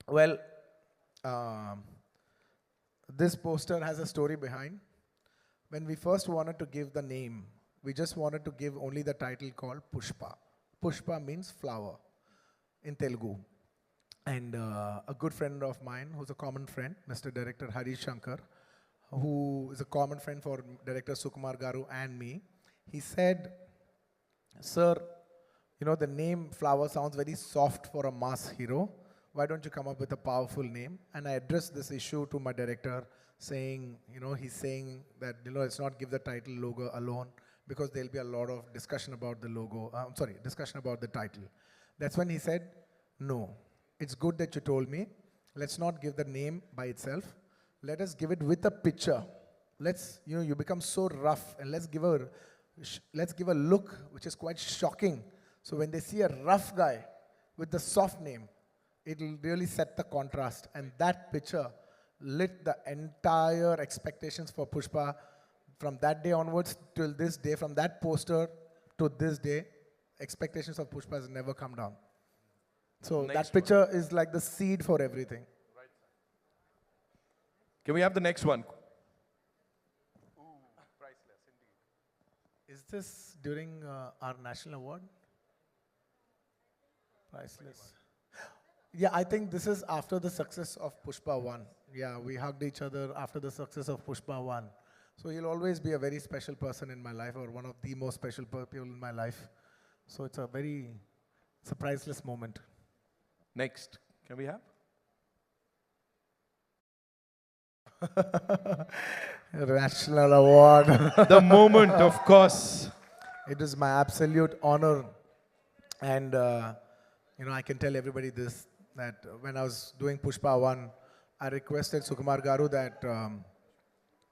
Well, um, this poster has a story behind. When we first wanted to give the name, we just wanted to give only the title called Pushpa. Pushpa means flower in Telugu. And a good friend of mine, who's a common friend, Mr. Director Harish Shankar, who is a common friend for Director Sukumar Garu and me, he said, Sir, you know, the name Flower sounds very soft for a mass hero. Why don't you come up with a powerful name? And I addressed this issue to my director, saying, you know, he's saying that, you know, let's not give the title logo alone because there'll be a lot of discussion about the logo. Discussion about the title. That's when he said, no, it's good that you told me. Let's not give the name by itself. Let us give it with a picture. Let's, you know, you become so rough, and let's give a look which is quite shocking. So when they see a rough guy with the soft name, it'll really set the contrast. And that picture lit the entire expectations for Pushpa from that day onwards till this day. From that poster to this day, expectations of Pushpa has never come down. So Next that one. picture is like the seed for everything. Can we have the next one? Is this during our national award? Priceless. Yeah, I think this is after the success of Pushpa 1. Yeah, we hugged each other after the success of Pushpa 1. So he'll always be a very special person in my life, or one of the most special people in my life. So it's a priceless moment. Next. Can we have? National award. The moment, of course. It is my absolute honor. And, you know, I can tell everybody this, that when I was doing Pushpa 1, I requested Sukumar Garu that,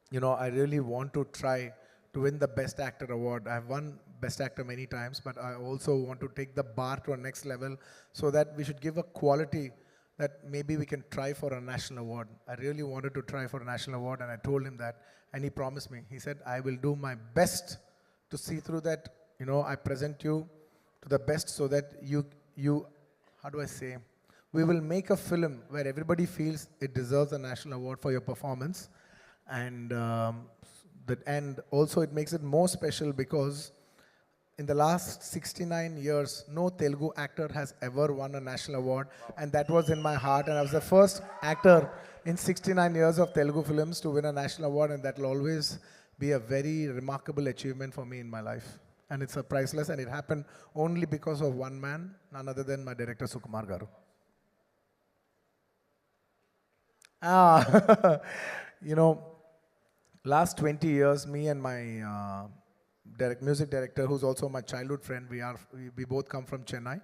you know, I really want to try to win the Best Actor award. I've won Best Actor many times, but I also want to take the bar to a next level so that we should give a quality that maybe we can try for a national award. I really wanted to try for a national award, and I told him that, and he promised me. He said, I will do my best to see through that, you know, I present you to the best so that how do I say, we will make a film where everybody feels it deserves a national award for your performance. And and also it makes it more special because in the last 69 years, no Telugu actor has ever won a national award, and that was in my heart. And I was the first actor in 69 years of Telugu films to win a national award, and that will always be a very remarkable achievement for me in my life. And it's a priceless, and it happened only because of one man, none other than my director Sukumar Garu. Ah, you know, last 20 years, me and my music director, who's also my childhood friend, we both come from Chennai.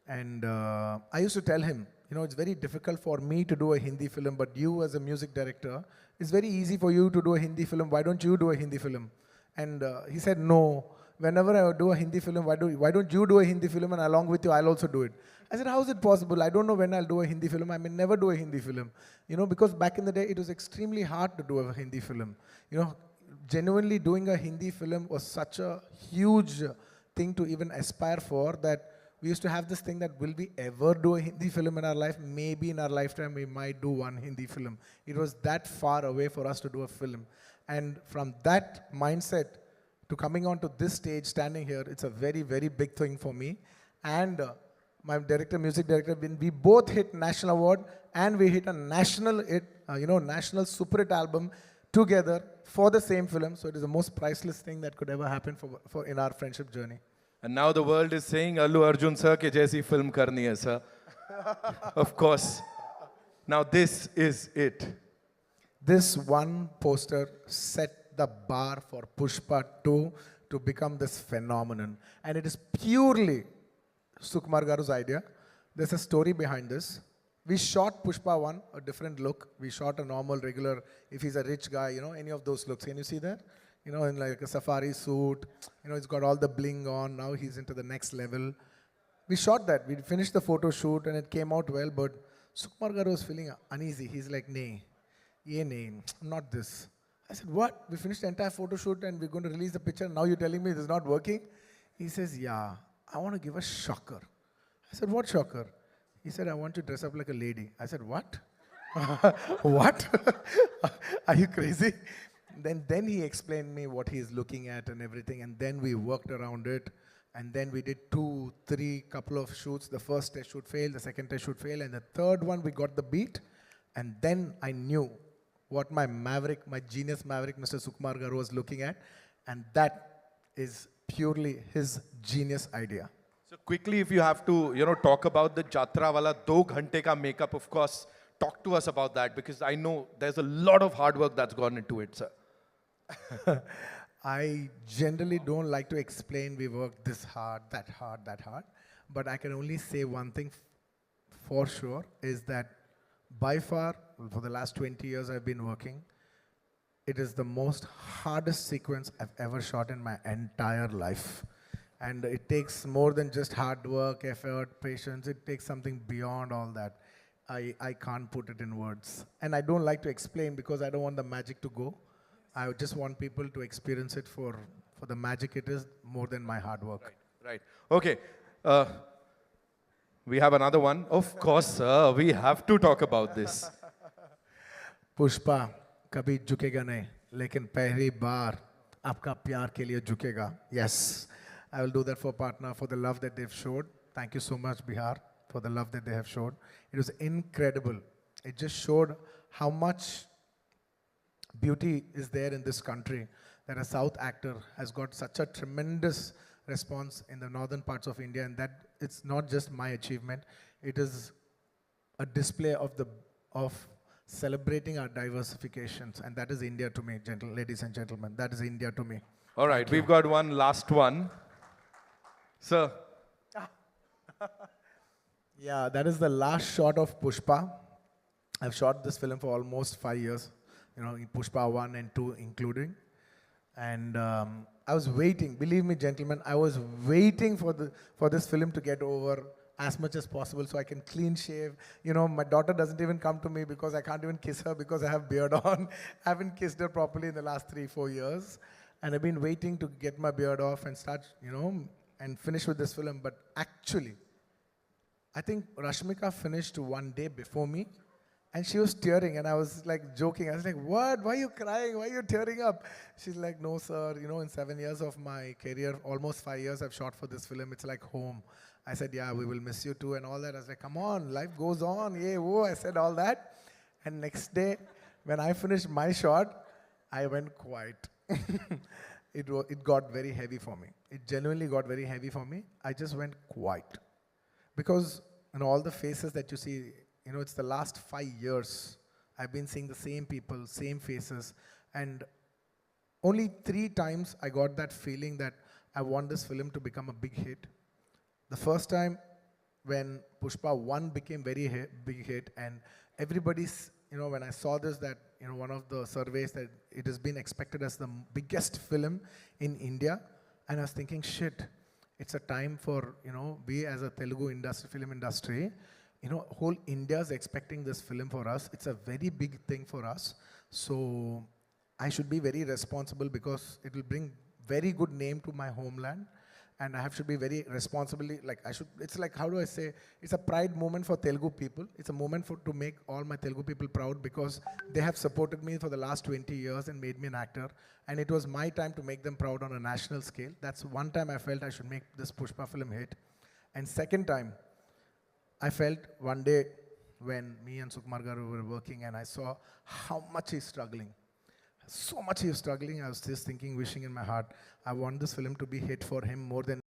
And I used to tell him, you know, it's very difficult for me to do a Hindi film, but you as a music director, it's very easy for you to do a Hindi film. Why don't you do a Hindi film? And he said, no. Whenever I do a Hindi film, why don't you do a Hindi film, and along with you, I'll also do it. I said, how is it possible? I don't know when I'll do a Hindi film. I may never do a Hindi film. You know, because back in the day, it was extremely hard to do a Hindi film. You know, genuinely doing a Hindi film was such a huge thing to even aspire for that we used to have this thing that will we ever do a Hindi film in our life? Maybe in our lifetime we might do one Hindi film. It was that far away for us to do a film. And from that mindset to coming onto this stage, standing here, it's a very, very big thing for me. And my director, music director, we both hit national award and we hit a national hit, national super hit album together for the same film. So it is the most priceless thing that could ever happen for in our friendship journey. And now the world is saying, Allu Arjun sir ke jaisi film karni hai, sir. Of course. Now this is it. This one poster set the bar for Pushpa 2 to become this phenomenon. And it is purely Sukumar Garu's idea. There's a story behind this. We shot Pushpa 1, a different look. We shot a normal, regular, if he's a rich guy, you know, any of those looks. Can you see that? You know, in like a safari suit. You know, he's got all the bling on. Now he's into the next level. We shot that. We finished the photo shoot and it came out well, but Sukumar Garu was feeling uneasy. He's like, nay, yeah, nay, not this. I said, what? We finished the entire photo shoot and we're going to release the picture. Now you're telling me this is not working? He says, yeah, I want to give a shocker. I said, what shocker? He said, I want to dress up like a lady. I said, what? What? Are you crazy? Then he explained me what he's looking at and everything, and then we worked around it. And then we did 2, 3 couple of shoots. The first test shoot failed, the second test shoot failed, and the third one we got the beat. And then I knew what my maverick, my genius maverick, Mr. Sukumar Garu was looking at, and that is purely his genius idea. So quickly, if you have to, talk about the Jatra wala 2 ghante ka makeup, of course, talk to us about that because I know there's a lot of hard work that's gone into it, sir. I generally don't like to explain we worked this hard, that hard, that hard. But I can only say one thing for sure is that by far, for the last 20 years I've been working, it is the most hardest sequence I've ever shot in my entire life. And it takes more than just hard work, effort, patience. It takes something beyond all that. I can't put it in words. And I don't like to explain because I don't want the magic to go. I just want people to experience it for the magic it is more than my hard work. Right. Okay. We have another one. Of course, sir. We have to talk about this. Pushpa कभी झुकेगा नहीं लेकिन पहली बार आपका प्यार के लिए झुकेगा. Yes, I will do that for partner for the love that they've showed. Thank you so much, Bihar, for the love that they have showed. It was incredible. It just showed how much beauty is there in this country, that a South actor has got such a tremendous response in the northern parts of India, and that it's not just my achievement, it is a display of celebrating our diversifications, and that is India to me, ladies and gentlemen. That is India to me. All right, we've got one last one. Sir, Yeah, that is the last shot of Pushpa. I've shot this film for almost 5 years, in Pushpa 1 and 2 including. And I was waiting, believe me, gentlemen, I was waiting for this film to get over as much as possible so I can clean shave. My daughter doesn't even come to me because I can't even kiss her because I have beard on. I haven't kissed her properly in the last 3-4 years. And I've been waiting to get my beard off and start, and finish with this film. But actually, I think Rashmika finished 1 day before me. And she was tearing, and I was like joking. I was like, what? Why are you crying? Why are you tearing up? She's like, no, sir. In 7 years of my career, almost 5 years I've shot for this film. It's like home. I said, yeah, we will miss you too and all that. I was like, come on, life goes on. Yeah, whoa. I said all that. And next day, when I finished my shot, I went quiet. It got very heavy for me. It genuinely got very heavy for me. I just went quiet. Because, all the faces that you see, it's the last 5 years. I've been seeing the same people, same faces. And only 3 times I got that feeling that I want this film to become a big hit. The first time when Pushpa 1 became very big hit, and everybody's, when I saw this, that, one of the surveys that it has been expected as the biggest film in India, and I was thinking, shit, it's a time for, we as a Telugu film industry, whole India is expecting this film for us. It's a very big thing for us. So I should be very responsible because it will bring very good name to my homeland. And I should be very responsibly, it's like, how do I say, it's a pride moment for Telugu people. It's a moment to make all my Telugu people proud because they have supported me for the last 20 years and made me an actor. And it was my time to make them proud on a national scale. That's one time I felt I should make this Pushpa film hit. And second time, I felt one day when me and Sukumar Garu were working and I saw how much he's struggling. So much he's struggling, I was just thinking, wishing in my heart, I want this film to be hit for him more than